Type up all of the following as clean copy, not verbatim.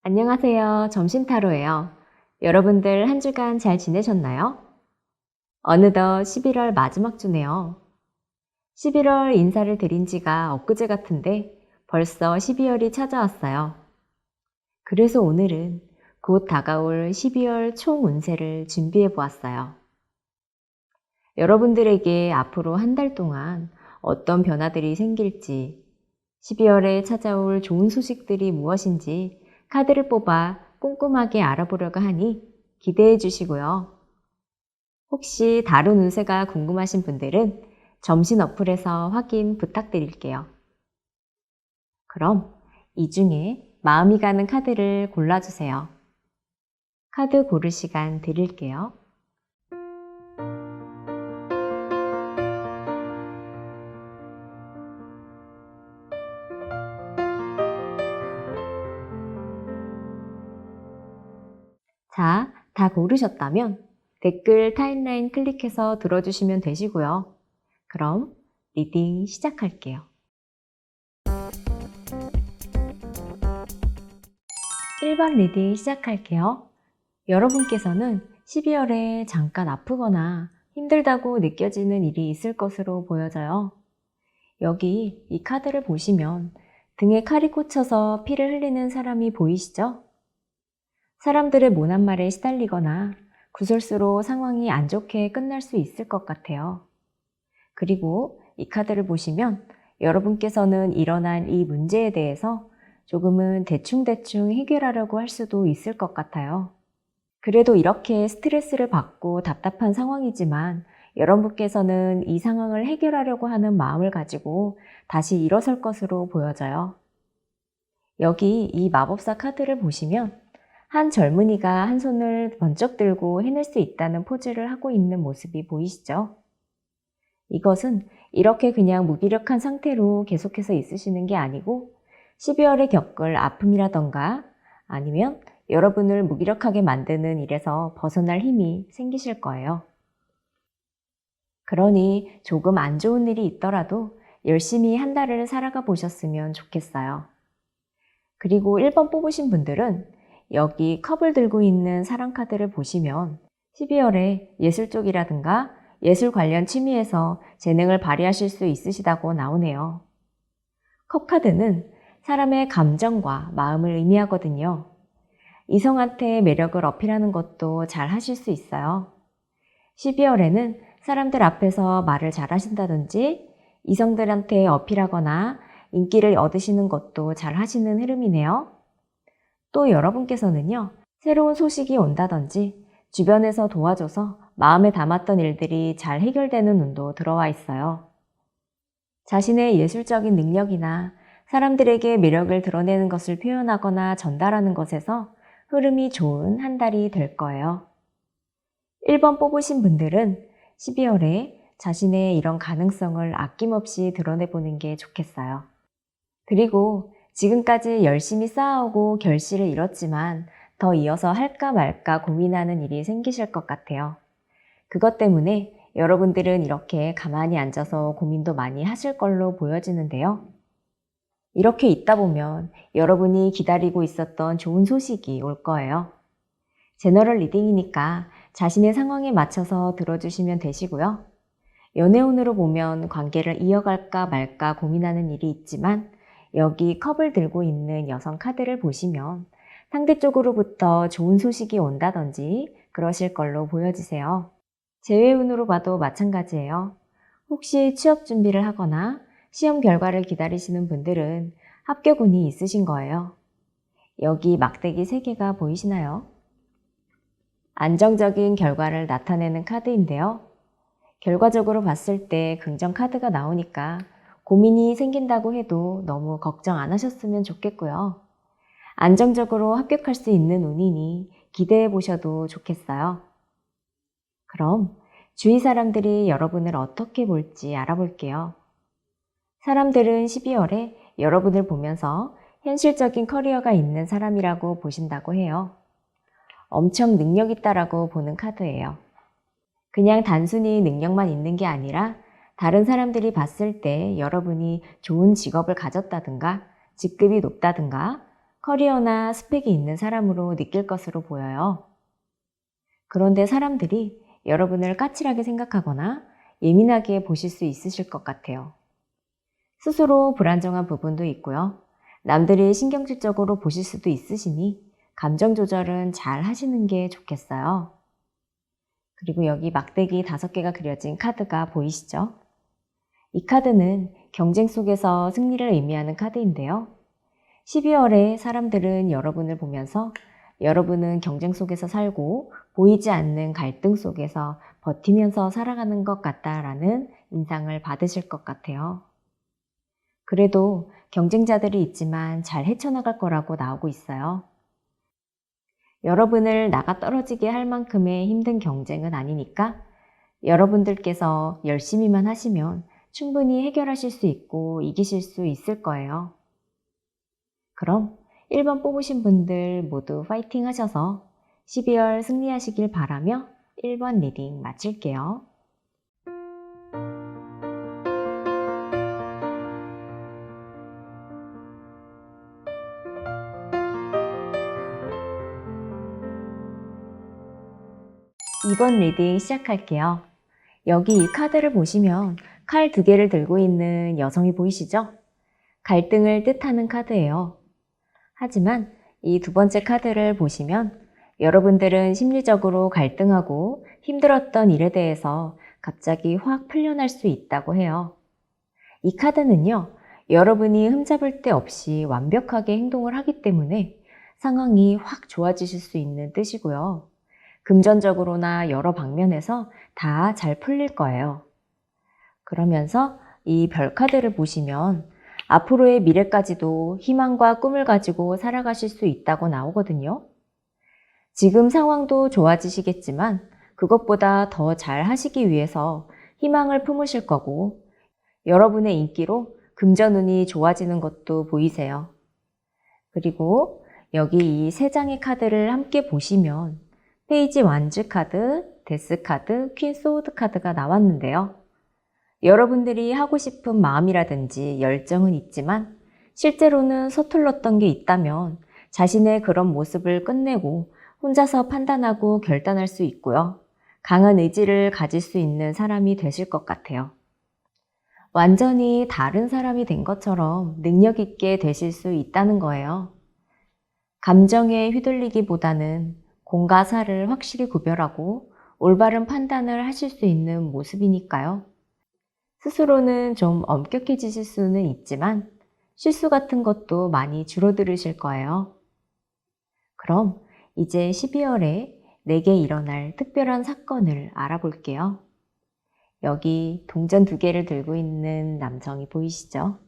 안녕하세요. 점심타로예요. 여러분들 한 주간 잘 지내셨나요? 어느덧 11월 마지막 주네요. 11월 인사를 드린 지가 엊그제 같은데 벌써 12월이 찾아왔어요. 그래서 오늘은 곧 다가올 12월 총 운세를 준비해 보았어요. 여러분들에게 앞으로 한 달 동안 어떤 변화들이 생길지, 12월에 찾아올 좋은 소식들이 무엇인지 카드를 뽑아 꼼꼼하게 알아보려고 하니 기대해 주시고요. 혹시 다른 운세가 궁금하신 분들은 점심 어플에서 확인 부탁드릴게요. 그럼 이 중에 마음이 가는 카드를 골라주세요. 카드 고를 시간 드릴게요. 자, 다 고르셨다면 댓글 타임라인 클릭해서 들어주시면 되시고요. 그럼 리딩 시작할게요. 1번 리딩 시작할게요. 여러분께서는 12월에 잠깐 아프거나 힘들다고 느껴지는 일이 있을 것으로 보여져요. 여기 이 카드를 보시면 등에 칼이 꽂혀서 피를 흘리는 사람이 보이시죠? 사람들의 모난 말에 시달리거나 구설수로 상황이 안 좋게 끝날 수 있을 것 같아요. 그리고 이 카드를 보시면 여러분께서는 일어난 이 문제에 대해서 조금은 대충대충 해결하려고 할 수도 있을 것 같아요. 그래도 이렇게 스트레스를 받고 답답한 상황이지만 여러분께서는 이 상황을 해결하려고 하는 마음을 가지고 다시 일어설 것으로 보여져요. 여기 이 마법사 카드를 보시면 한 젊은이가 한 손을 번쩍 들고 해낼 수 있다는 포즈를 하고 있는 모습이 보이시죠? 이것은 이렇게 그냥 무기력한 상태로 계속해서 있으시는 게 아니고 12월에 겪을 아픔이라던가 아니면 여러분을 무기력하게 만드는 일에서 벗어날 힘이 생기실 거예요. 그러니 조금 안 좋은 일이 있더라도 열심히 한 달을 살아가 보셨으면 좋겠어요. 그리고 1번 뽑으신 분들은 여기 컵을 들고 있는 사랑 카드를 보시면 12월에 예술 쪽이라든가 예술 관련 취미에서 재능을 발휘하실 수 있으시다고 나오네요. 컵 카드는 사람의 감정과 마음을 의미하거든요. 이성한테 매력을 어필하는 것도 잘 하실 수 있어요. 12월에는 사람들 앞에서 말을 잘 하신다든지 이성들한테 어필하거나 인기를 얻으시는 것도 잘 하시는 흐름이네요. 또 여러분께서는요, 새로운 소식이 온다든지 주변에서 도와줘서 마음에 담았던 일들이 잘 해결되는 운도 들어와 있어요. 자신의 예술적인 능력이나 사람들에게 매력을 드러내는 것을 표현하거나 전달하는 것에서 흐름이 좋은 한 달이 될 거예요. 1번 뽑으신 분들은 12월에 자신의 이런 가능성을 아낌없이 드러내보는 게 좋겠어요. 그리고 지금까지 열심히 쌓아오고 결실을 이뤘지만 더 이어서 할까 말까 고민하는 일이 생기실 것 같아요. 그것 때문에 여러분들은 이렇게 가만히 앉아서 고민도 많이 하실 걸로 보여지는데요. 이렇게 있다 보면 여러분이 기다리고 있었던 좋은 소식이 올 거예요. 제너럴 리딩이니까 자신의 상황에 맞춰서 들어주시면 되시고요. 연애운으로 보면 관계를 이어갈까 말까 고민하는 일이 있지만 여기 컵을 들고 있는 여성 카드를 보시면 상대 쪽으로부터 좋은 소식이 온다든지 그러실 걸로 보여지세요. 재회운으로 봐도 마찬가지예요. 혹시 취업 준비를 하거나 시험 결과를 기다리시는 분들은 합격운이 있으신 거예요. 여기 막대기 3개가 보이시나요? 안정적인 결과를 나타내는 카드인데요. 결과적으로 봤을 때 긍정 카드가 나오니까 고민이 생긴다고 해도 너무 걱정 안 하셨으면 좋겠고요. 안정적으로 합격할 수 있는 운이니 기대해 보셔도 좋겠어요. 그럼 주위 사람들이 여러분을 어떻게 볼지 알아볼게요. 사람들은 12월에 여러분을 보면서 현실적인 커리어가 있는 사람이라고 보신다고 해요. 엄청 능력 있다라고 보는 카드예요. 그냥 단순히 능력만 있는 게 아니라 다른 사람들이 봤을 때 여러분이 좋은 직업을 가졌다든가 직급이 높다든가 커리어나 스펙이 있는 사람으로 느낄 것으로 보여요. 그런데 사람들이 여러분을 까칠하게 생각하거나 예민하게 보실 수 있으실 것 같아요. 스스로 불안정한 부분도 있고요. 남들이 신경질적으로 보실 수도 있으시니 감정 조절은 잘 하시는 게 좋겠어요. 그리고 여기 막대기 5개가 그려진 카드가 보이시죠? 이 카드는 경쟁 속에서 승리를 의미하는 카드인데요. 12월에 사람들은 여러분을 보면서 여러분은 경쟁 속에서 살고 보이지 않는 갈등 속에서 버티면서 살아가는 것 같다라는 인상을 받으실 것 같아요. 그래도 경쟁자들이 있지만 잘 헤쳐나갈 거라고 나오고 있어요. 여러분을 나가 떨어지게 할 만큼의 힘든 경쟁은 아니니까 여러분들께서 열심히만 하시면 충분히 해결하실 수 있고 이기실 수 있을 거예요. 그럼 1번 뽑으신 분들 모두 파이팅 하셔서 12월 승리하시길 바라며 1번 리딩 마칠게요. 2번 리딩 시작할게요. 여기 이 카드를 보시면 칼 2개를 들고 있는 여성이 보이시죠? 갈등을 뜻하는 카드예요. 하지만 이 2번째 카드를 보시면 여러분들은 심리적으로 갈등하고 힘들었던 일에 대해서 갑자기 확 풀려날 수 있다고 해요. 이 카드는요, 여러분이 흠잡을 데 없이 완벽하게 행동을 하기 때문에 상황이 확 좋아지실 수 있는 뜻이고요. 금전적으로나 여러 방면에서 다 잘 풀릴 거예요. 그러면서 이 별 카드를 보시면 앞으로의 미래까지도 희망과 꿈을 가지고 살아가실 수 있다고 나오거든요. 지금 상황도 좋아지시겠지만 그것보다 더 잘 하시기 위해서 희망을 품으실 거고 여러분의 인기로 금전운이 좋아지는 것도 보이세요. 그리고 여기 이 3장의 카드를 함께 보시면 페이지 완즈 카드, 데스 카드, 퀸 소드 카드가 나왔는데요. 여러분들이 하고 싶은 마음이라든지 열정은 있지만 실제로는 서툴렀던 게 있다면 자신의 그런 모습을 끝내고 혼자서 판단하고 결단할 수 있고요. 강한 의지를 가질 수 있는 사람이 되실 것 같아요. 완전히 다른 사람이 된 것처럼 능력 있게 되실 수 있다는 거예요. 감정에 휘둘리기보다는 공과 사를 확실히 구별하고 올바른 판단을 하실 수 있는 모습이니까요. 스스로는 좀 엄격해지실 수는 있지만 실수 같은 것도 많이 줄어들으실 거예요. 그럼 이제 12월에 내게 일어날 특별한 사건을 알아볼게요. 여기 동전 2개를 들고 있는 남성이 보이시죠?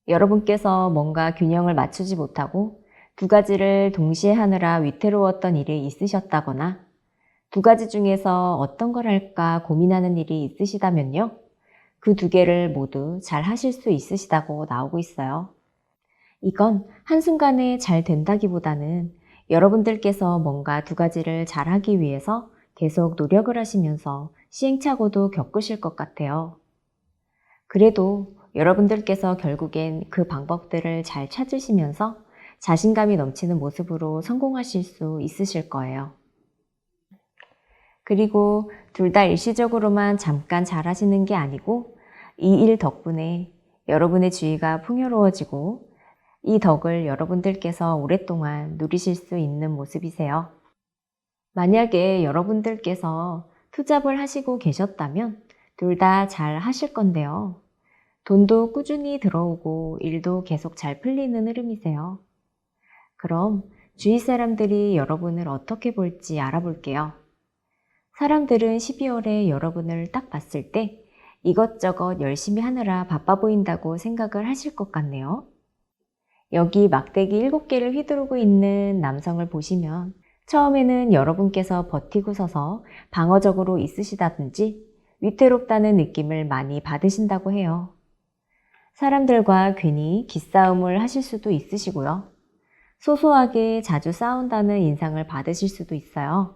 여러분께서 뭔가 균형을 맞추지 못하고 2가지를 동시에 하느라 위태로웠던 일이 있으셨다거나 2가지 중에서 어떤 걸 할까 고민하는 일이 있으시다면요. 그 2개를 모두 잘 하실 수 있으시다고 나오고 있어요. 이건 한순간에 잘 된다기보다는 여러분들께서 뭔가 2가지를 잘 하기 위해서 계속 노력을 하시면서 시행착오도 겪으실 것 같아요. 그래도 여러분들께서 결국엔 그 방법들을 잘 찾으시면서 자신감이 넘치는 모습으로 성공하실 수 있으실 거예요. 그리고 둘 다 일시적으로만 잠깐 잘하시는 게 아니고 이 일 덕분에 여러분의 주위가 풍요로워지고 이 덕을 여러분들께서 오랫동안 누리실 수 있는 모습이세요. 만약에 여러분들께서 투잡을 하시고 계셨다면 둘 다 잘 하실 건데요. 돈도 꾸준히 들어오고 일도 계속 잘 풀리는 흐름이세요. 그럼 주위 사람들이 여러분을 어떻게 볼지 알아볼게요. 사람들은 12월에 여러분을 딱 봤을 때 이것저것 열심히 하느라 바빠 보인다고 생각을 하실 것 같네요. 여기 막대기 7개를 휘두르고 있는 남성을 보시면 처음에는 여러분께서 버티고 서서 방어적으로 있으시다든지 위태롭다는 느낌을 많이 받으신다고 해요. 사람들과 괜히 기싸움을 하실 수도 있으시고요. 소소하게 자주 싸운다는 인상을 받으실 수도 있어요.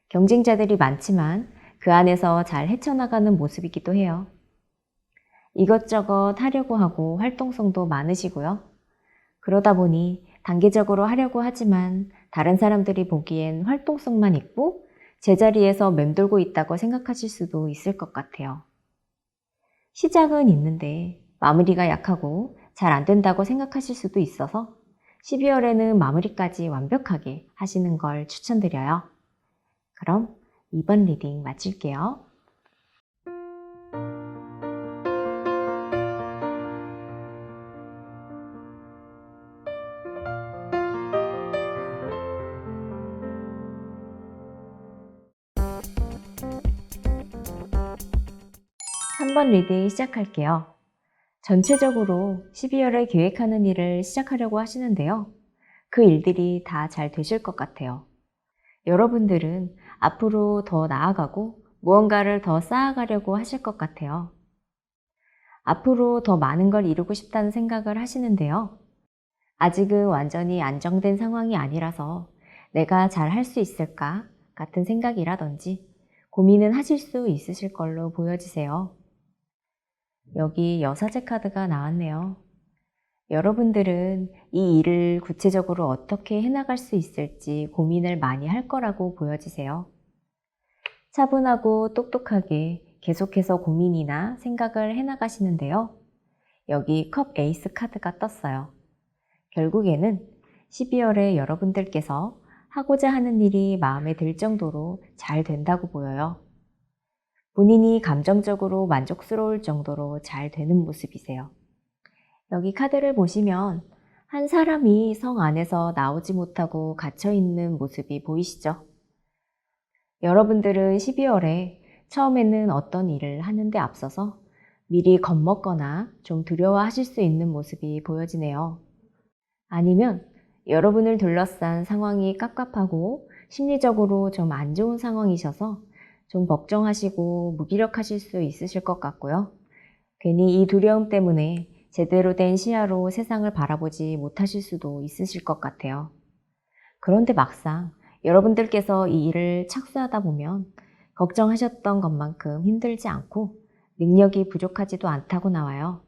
경쟁자들이 많지만 그 안에서 잘 헤쳐나가는 모습이기도 해요. 이것저것 하려고 하고 활동성도 많으시고요. 그러다 보니 단계적으로 하려고 하지만 다른 사람들이 보기엔 활동성만 있고 제자리에서 맴돌고 있다고 생각하실 수도 있을 것 같아요. 시작은 있는데 마무리가 약하고 잘 안 된다고 생각하실 수도 있어서 12월에는 마무리까지 완벽하게 하시는 걸 추천드려요. 그럼 이번 리딩 마칠게요. 3번 리딩 시작할게요. 전체적으로 12월에 계획하는 일을 시작하려고 하시는데요. 그 일들이 다 잘 되실 것 같아요. 여러분들은 앞으로 더 나아가고 무언가를 더 쌓아가려고 하실 것 같아요. 앞으로 더 많은 걸 이루고 싶다는 생각을 하시는데요. 아직은 완전히 안정된 상황이 아니라서 내가 잘 할 수 있을까 같은 생각이라든지 고민은 하실 수 있으실 걸로 보여지세요. 여기 여사제 카드가 나왔네요. 여러분들은 이 일을 구체적으로 어떻게 해나갈 수 있을지 고민을 많이 할 거라고 보여지세요. 차분하고 똑똑하게 계속해서 고민이나 생각을 해나가시는데요. 여기 컵 에이스 카드가 떴어요. 결국에는 12월에 여러분들께서 하고자 하는 일이 마음에 들 정도로 잘 된다고 보여요. 본인이 감정적으로 만족스러울 정도로 잘 되는 모습이세요. 여기 카드를 보시면 한 사람이 성 안에서 나오지 못하고 갇혀있는 모습이 보이시죠? 여러분들은 12월에 처음에는 어떤 일을 하는데 앞서서 미리 겁먹거나 좀 두려워하실 수 있는 모습이 보여지네요. 아니면 여러분을 둘러싼 상황이 깝깝하고 심리적으로 좀 안 좋은 상황이셔서 좀 걱정하시고 무기력하실 수 있으실 것 같고요. 괜히 이 두려움 때문에 제대로 된 시야로 세상을 바라보지 못하실 수도 있으실 것 같아요. 그런데 막상 여러분들께서 이 일을 착수하다 보면 걱정하셨던 것만큼 힘들지 않고 능력이 부족하지도 않다고 나와요.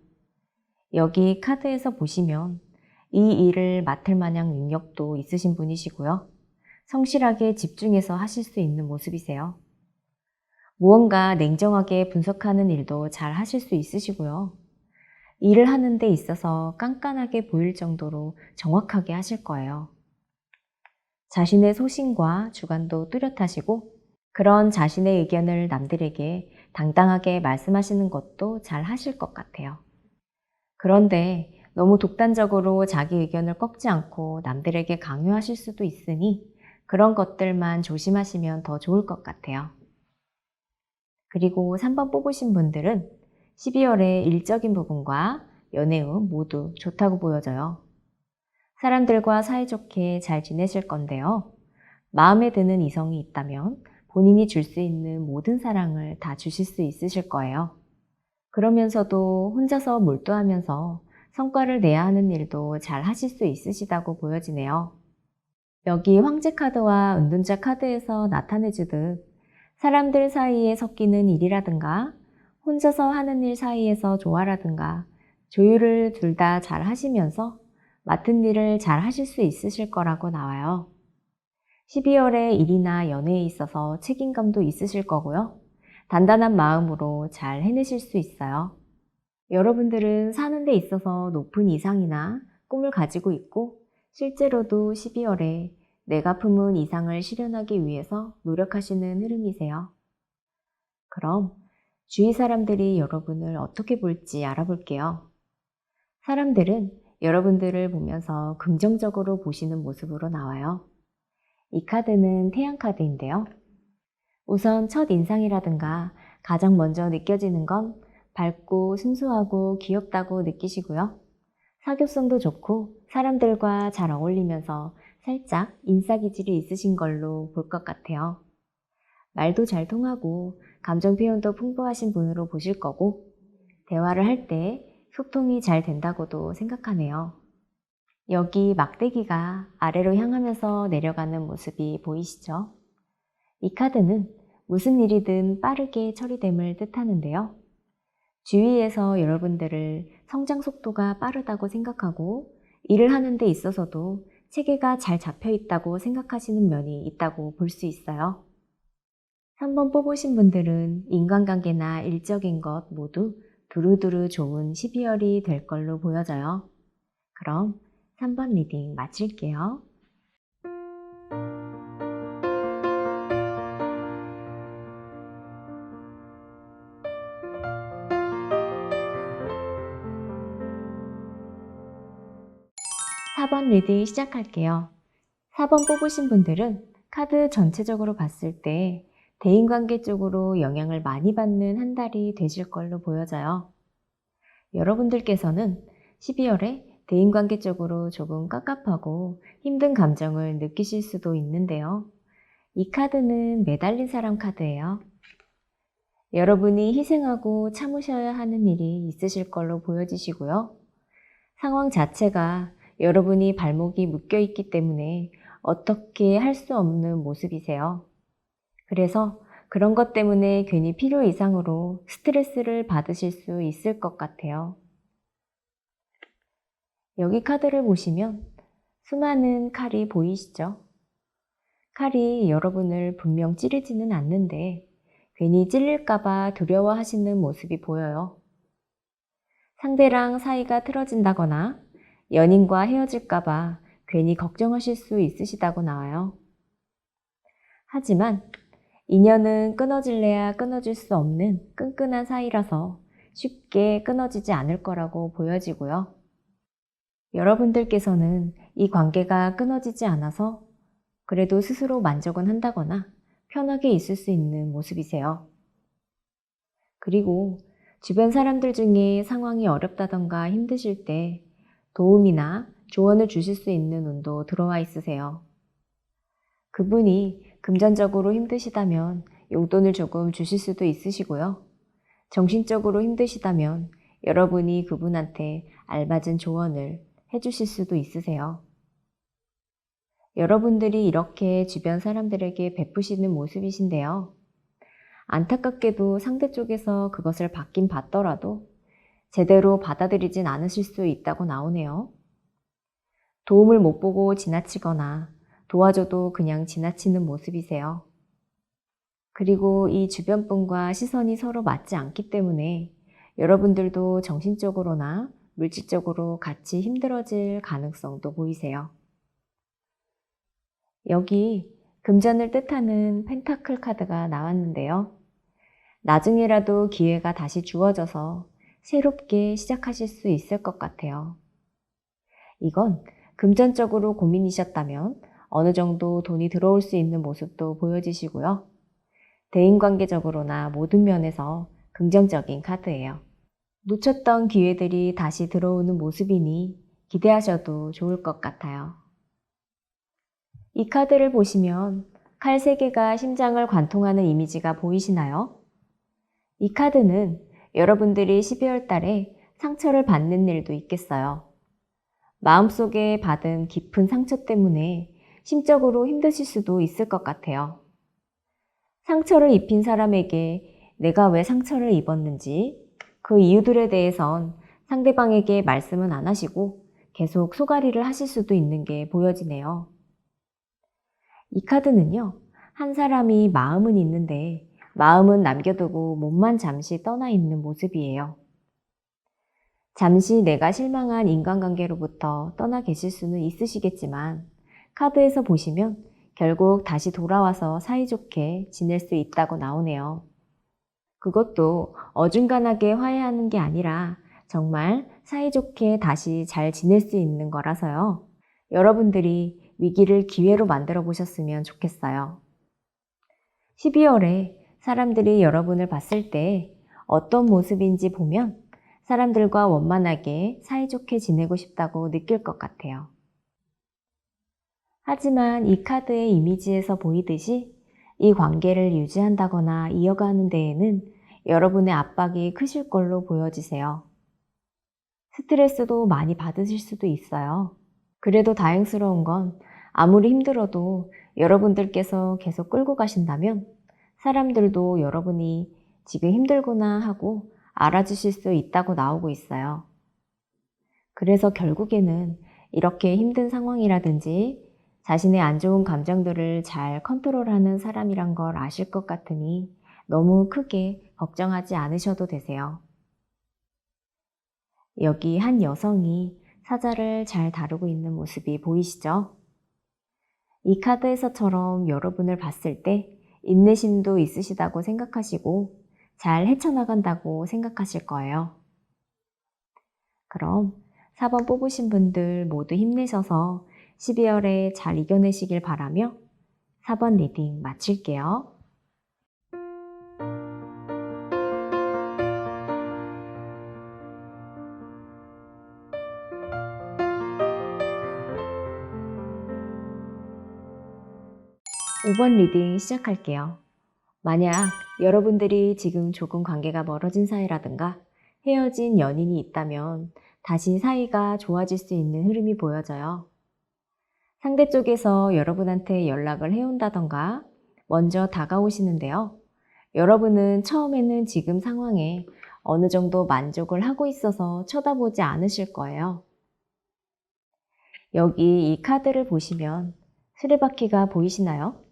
여기 카드에서 보시면 이 일을 맡을 만한 능력도 있으신 분이시고요. 성실하게 집중해서 하실 수 있는 모습이세요. 무언가 냉정하게 분석하는 일도 잘 하실 수 있으시고요. 일을 하는 데 있어서 깐깐하게 보일 정도로 정확하게 하실 거예요. 자신의 소신과 주관도 뚜렷하시고 그런 자신의 의견을 남들에게 당당하게 말씀하시는 것도 잘 하실 것 같아요. 그런데 너무 독단적으로 자기 의견을 꺾지 않고 남들에게 강요하실 수도 있으니 그런 것들만 조심하시면 더 좋을 것 같아요. 그리고 3번 뽑으신 분들은 12월에 일적인 부분과 연애운 모두 좋다고 보여져요. 사람들과 사이좋게 잘 지내실 건데요. 마음에 드는 이성이 있다면 본인이 줄 수 있는 모든 사랑을 다 주실 수 있으실 거예요. 그러면서도 혼자서 몰두하면서 성과를 내야 하는 일도 잘 하실 수 있으시다고 보여지네요. 여기 황제 카드와 은둔자 카드에서 나타내주듯 사람들 사이에 섞이는 일이라든가 혼자서 하는 일 사이에서 조화라든가 조율을 둘 다 잘 하시면서 맡은 일을 잘 하실 수 있으실 거라고 나와요. 12월에 일이나 연애에 있어서 책임감도 있으실 거고요. 단단한 마음으로 잘 해내실 수 있어요. 여러분들은 사는 데 있어서 높은 이상이나 꿈을 가지고 있고 실제로도 12월에 내가 품은 이상을 실현하기 위해서 노력하시는 흐름이세요. 그럼 주위 사람들이 여러분을 어떻게 볼지 알아볼게요. 사람들은 여러분들을 보면서 긍정적으로 보시는 모습으로 나와요. 이 카드는 태양 카드인데요. 우선 첫 인상이라든가 가장 먼저 느껴지는 건 밝고 순수하고 귀엽다고 느끼시고요. 사교성도 좋고 사람들과 잘 어울리면서 살짝 인싸기질이 있으신 걸로 볼 것 같아요. 말도 잘 통하고 감정 표현도 풍부하신 분으로 보실 거고 대화를 할 때 소통이 잘 된다고도 생각하네요. 여기 막대기가 아래로 향하면서 내려가는 모습이 보이시죠? 이 카드는 무슨 일이든 빠르게 처리됨을 뜻하는데요. 주위에서 여러분들을 성장 속도가 빠르다고 생각하고 일을 하는 데 있어서도 체계가 잘 잡혀 있다고 생각하시는 면이 있다고 볼 수 있어요. 3번 뽑으신 분들은 인간관계나 일적인 것 모두 두루두루 좋은 12월이 될 걸로 보여져요. 그럼 3번 리딩 마칠게요. 4번 리딩 시작할게요. 4번 뽑으신 분들은 카드 전체적으로 봤을 때 대인관계 쪽으로 영향을 많이 받는 한 달이 되실 걸로 보여져요. 여러분들께서는 12월에 대인관계 쪽으로 조금 깝깝하고 힘든 감정을 느끼실 수도 있는데요. 이 카드는 매달린 사람 카드예요. 여러분이 희생하고 참으셔야 하는 일이 있으실 걸로 보여지시고요. 상황 자체가 여러분이 발목이 묶여 있기 때문에 어떻게 할 수 없는 모습이세요. 그래서 그런 것 때문에 괜히 필요 이상으로 스트레스를 받으실 수 있을 것 같아요. 여기 카드를 보시면 수많은 칼이 보이시죠? 칼이 여러분을 분명 찌르지는 않는데 괜히 찔릴까봐 두려워하시는 모습이 보여요. 상대랑 사이가 틀어진다거나 연인과 헤어질까봐 괜히 걱정하실 수 있으시다고 나와요. 하지만 인연은 끊어질래야 끊어질 수 없는 끈끈한 사이라서 쉽게 끊어지지 않을 거라고 보여지고요. 여러분들께서는 이 관계가 끊어지지 않아서 그래도 스스로 만족은 한다거나 편하게 있을 수 있는 모습이세요. 그리고 주변 사람들 중에 상황이 어렵다던가 힘드실 때 도움이나 조언을 주실 수 있는 운도 들어와 있으세요. 그분이 금전적으로 힘드시다면 용돈을 조금 주실 수도 있으시고요. 정신적으로 힘드시다면 여러분이 그분한테 알맞은 조언을 해주실 수도 있으세요. 여러분들이 이렇게 주변 사람들에게 베푸시는 모습이신데요. 안타깝게도 상대 쪽에서 그것을 받긴 받더라도 제대로 받아들이진 않으실 수 있다고 나오네요. 도움을 못 보고 지나치거나 도와줘도 그냥 지나치는 모습이세요. 그리고 이 주변 분과 시선이 서로 맞지 않기 때문에 여러분들도 정신적으로나 물질적으로 같이 힘들어질 가능성도 보이세요. 여기 금전을 뜻하는 펜타클 카드가 나왔는데요. 나중에라도 기회가 다시 주어져서 새롭게 시작하실 수 있을 것 같아요. 이건 금전적으로 고민이셨다면 어느 정도 돈이 들어올 수 있는 모습도 보여지시고요. 대인관계적으로나 모든 면에서 긍정적인 카드예요. 놓쳤던 기회들이 다시 들어오는 모습이니 기대하셔도 좋을 것 같아요. 이 카드를 보시면 칼 3개가 심장을 관통하는 이미지가 보이시나요? 이 카드는 여러분들이 12월 달에 상처를 받는 일도 있겠어요. 마음속에 받은 깊은 상처 때문에 심적으로 힘드실 수도 있을 것 같아요. 상처를 입힌 사람에게 내가 왜 상처를 입었는지 그 이유들에 대해선 상대방에게 말씀은 안 하시고 계속 소가리를 하실 수도 있는 게 보여지네요. 이 카드는요, 한 사람이 마음은 있는데 마음은 남겨두고 몸만 잠시 떠나 있는 모습이에요. 잠시 내가 실망한 인간관계로부터 떠나 계실 수는 있으시겠지만 카드에서 보시면 결국 다시 돌아와서 사이좋게 지낼 수 있다고 나오네요. 그것도 어중간하게 화해하는 게 아니라 정말 사이좋게 다시 잘 지낼 수 있는 거라서요. 여러분들이 위기를 기회로 만들어 보셨으면 좋겠어요. 12월에 사람들이 여러분을 봤을 때 어떤 모습인지 보면 사람들과 원만하게 사이좋게 지내고 싶다고 느낄 것 같아요. 하지만 이 카드의 이미지에서 보이듯이 이 관계를 유지한다거나 이어가는 데에는 여러분의 압박이 크실 걸로 보여지세요. 스트레스도 많이 받으실 수도 있어요. 그래도 다행스러운 건 아무리 힘들어도 여러분들께서 계속 끌고 가신다면 사람들도 여러분이 지금 힘들구나 하고 알아주실 수 있다고 나오고 있어요. 그래서 결국에는 이렇게 힘든 상황이라든지 자신의 안 좋은 감정들을 잘 컨트롤하는 사람이란 걸 아실 것 같으니 너무 크게 걱정하지 않으셔도 되세요. 여기 한 여성이 사자를 잘 다루고 있는 모습이 보이시죠? 이 카드에서처럼 여러분을 봤을 때 인내심도 있으시다고 생각하시고 잘 헤쳐나간다고 생각하실 거예요. 그럼 4번 뽑으신 분들 모두 힘내셔서 12월에 잘 이겨내시길 바라며 4번 리딩 마칠게요. 5번 리딩 시작할게요. 만약 여러분들이 지금 조금 관계가 멀어진 사이라든가 헤어진 연인이 있다면 다시 사이가 좋아질 수 있는 흐름이 보여져요. 상대 쪽에서 여러분한테 연락을 해온다던가 먼저 다가오시는데요. 여러분은 처음에는 지금 상황에 어느 정도 만족을 하고 있어서 쳐다보지 않으실 거예요. 여기 이 카드를 보시면 수레바퀴가 보이시나요?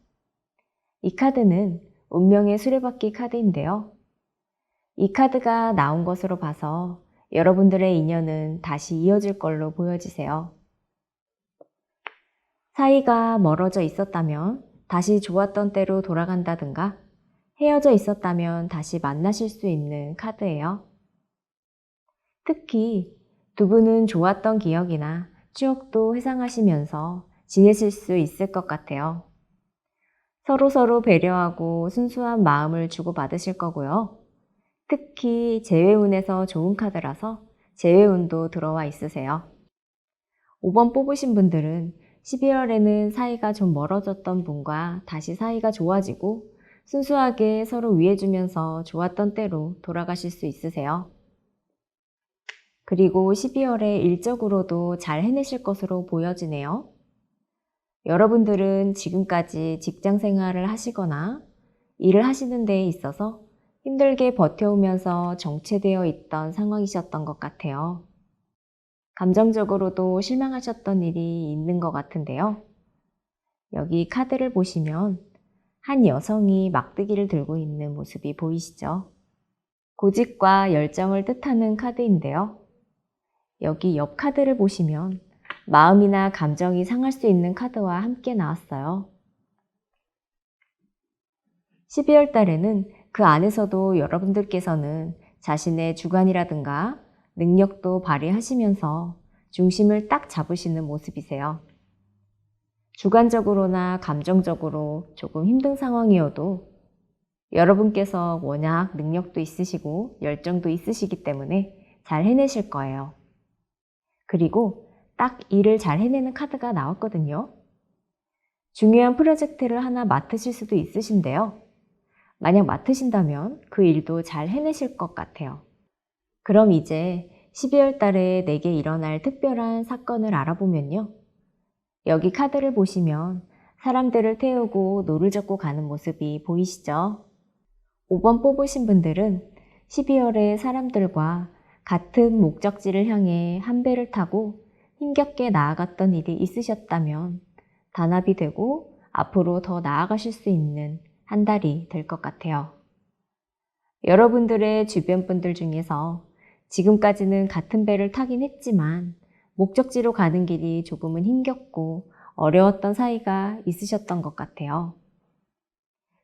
이 카드는 운명의 수레바퀴 카드인데요. 이 카드가 나온 것으로 봐서 여러분들의 인연은 다시 이어질 걸로 보여지세요. 사이가 멀어져 있었다면 다시 좋았던 때로 돌아간다든가 헤어져 있었다면 다시 만나실 수 있는 카드예요. 특히 두 분은 좋았던 기억이나 추억도 회상하시면서 지내실 수 있을 것 같아요. 서로서로 배려하고 순수한 마음을 주고받으실 거고요. 특히 재회운에서 좋은 카드라서 재회운도 들어와 있으세요. 5번 뽑으신 분들은 12월에는 사이가 좀 멀어졌던 분과 다시 사이가 좋아지고 순수하게 서로 위해주면서 좋았던 때로 돌아가실 수 있으세요. 그리고 12월에 일적으로도 잘 해내실 것으로 보여지네요. 여러분들은 지금까지 직장 생활을 하시거나 일을 하시는 데에 있어서 힘들게 버텨오면서 정체되어 있던 상황이셨던 것 같아요. 감정적으로도 실망하셨던 일이 있는 것 같은데요. 여기 카드를 보시면 한 여성이 막대기를 들고 있는 모습이 보이시죠? 고집과 열정을 뜻하는 카드인데요. 여기 옆 카드를 보시면 마음이나 감정이 상할 수 있는 카드와 함께 나왔어요. 12월 달에는 그 안에서도 여러분들께서는 자신의 주관이라든가 능력도 발휘하시면서 중심을 딱 잡으시는 모습이세요. 주관적으로나 감정적으로 조금 힘든 상황이어도 여러분께서 워낙 능력도 있으시고 열정도 있으시기 때문에 잘 해내실 거예요. 그리고 딱 일을 잘 해내는 카드가 나왔거든요. 중요한 프로젝트를 하나 맡으실 수도 있으신데요. 만약 맡으신다면 그 일도 잘 해내실 것 같아요. 그럼 이제 12월 달에 내게 일어날 특별한 사건을 알아보면요. 여기 카드를 보시면 사람들을 태우고 노를 젓고 가는 모습이 보이시죠? 5번 뽑으신 분들은 12월에 사람들과 같은 목적지를 향해 한 배를 타고 힘겹게 나아갔던 일이 있으셨다면 단합이 되고 앞으로 더 나아가실 수 있는 한 달이 될 것 같아요. 여러분들의 주변 분들 중에서 지금까지는 같은 배를 타긴 했지만 목적지로 가는 길이 조금은 힘겹고 어려웠던 사이가 있으셨던 것 같아요.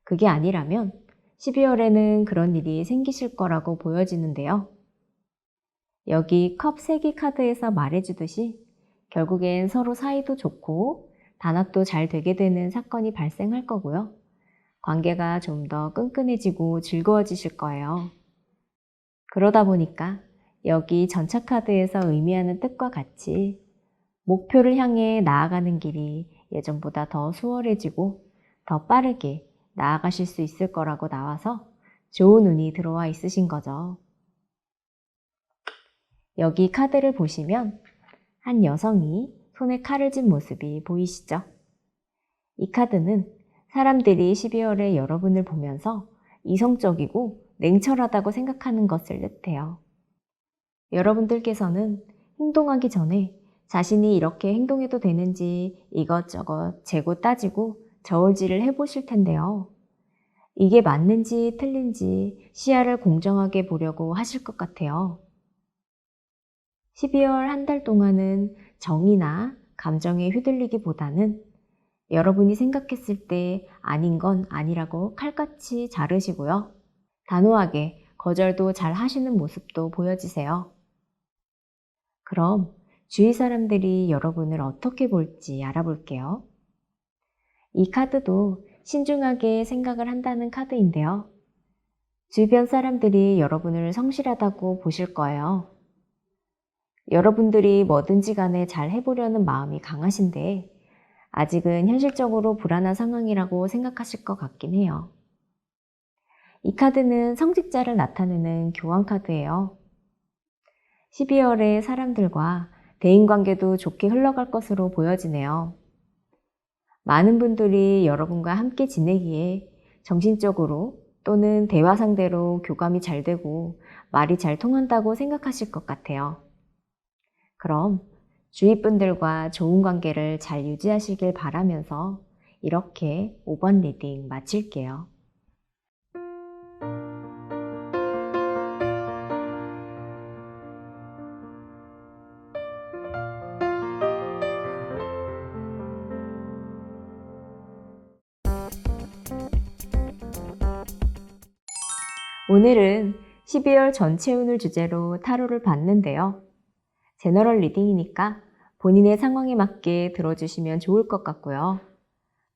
그게 아니라면 12월에는 그런 일이 생기실 거라고 보여지는데요. 여기 컵 3개 카드에서 말해주듯이 결국엔 서로 사이도 좋고 단합도 잘 되게 되는 사건이 발생할 거고요. 관계가 좀 더 끈끈해지고 즐거워지실 거예요. 그러다 보니까 여기 전차 카드에서 의미하는 뜻과 같이 목표를 향해 나아가는 길이 예전보다 더 수월해지고 더 빠르게 나아가실 수 있을 거라고 나와서 좋은 운이 들어와 있으신 거죠. 여기 카드를 보시면 한 여성이 손에 칼을 쥔 모습이 보이시죠? 이 카드는 사람들이 12월에 여러분을 보면서 이성적이고 냉철하다고 생각하는 것을 뜻해요. 여러분들께서는 행동하기 전에 자신이 이렇게 행동해도 되는지 이것저것 재고 따지고 저울질을 해보실 텐데요. 이게 맞는지 틀린지 시야를 공정하게 보려고 하실 것 같아요. 12월 한 달 동안은 정의나 감정에 휘둘리기보다는 여러분이 생각했을 때 아닌 건 아니라고 칼같이 자르시고요. 단호하게 거절도 잘 하시는 모습도 보여주세요. 그럼 주위 사람들이 여러분을 어떻게 볼지 알아볼게요. 이 카드도 신중하게 생각을 한다는 카드인데요. 주변 사람들이 여러분을 성실하다고 보실 거예요. 여러분들이 뭐든지 간에 잘 해보려는 마음이 강하신데 아직은 현실적으로 불안한 상황이라고 생각하실 것 같긴 해요. 이 카드는 성직자를 나타내는 교환 카드예요. 12월에 사람들과 대인관계도 좋게 흘러갈 것으로 보여지네요. 많은 분들이 여러분과 함께 지내기에 정신적으로 또는 대화 상대로 교감이 잘 되고 말이 잘 통한다고 생각하실 것 같아요. 그럼 주위 분들과 좋은 관계를 잘 유지하시길 바라면서 이렇게 5번 리딩 마칠게요. 오늘은 12월 전체 운을 주제로 타로를 봤는데요. 제너럴 리딩이니까 본인의 상황에 맞게 들어주시면 좋을 것 같고요.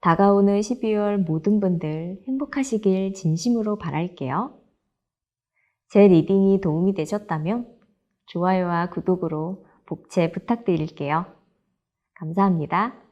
다가오는 12월 모든 분들 행복하시길 진심으로 바랄게요. 제 리딩이 도움이 되셨다면 좋아요와 구독으로 복채 부탁드릴게요. 감사합니다.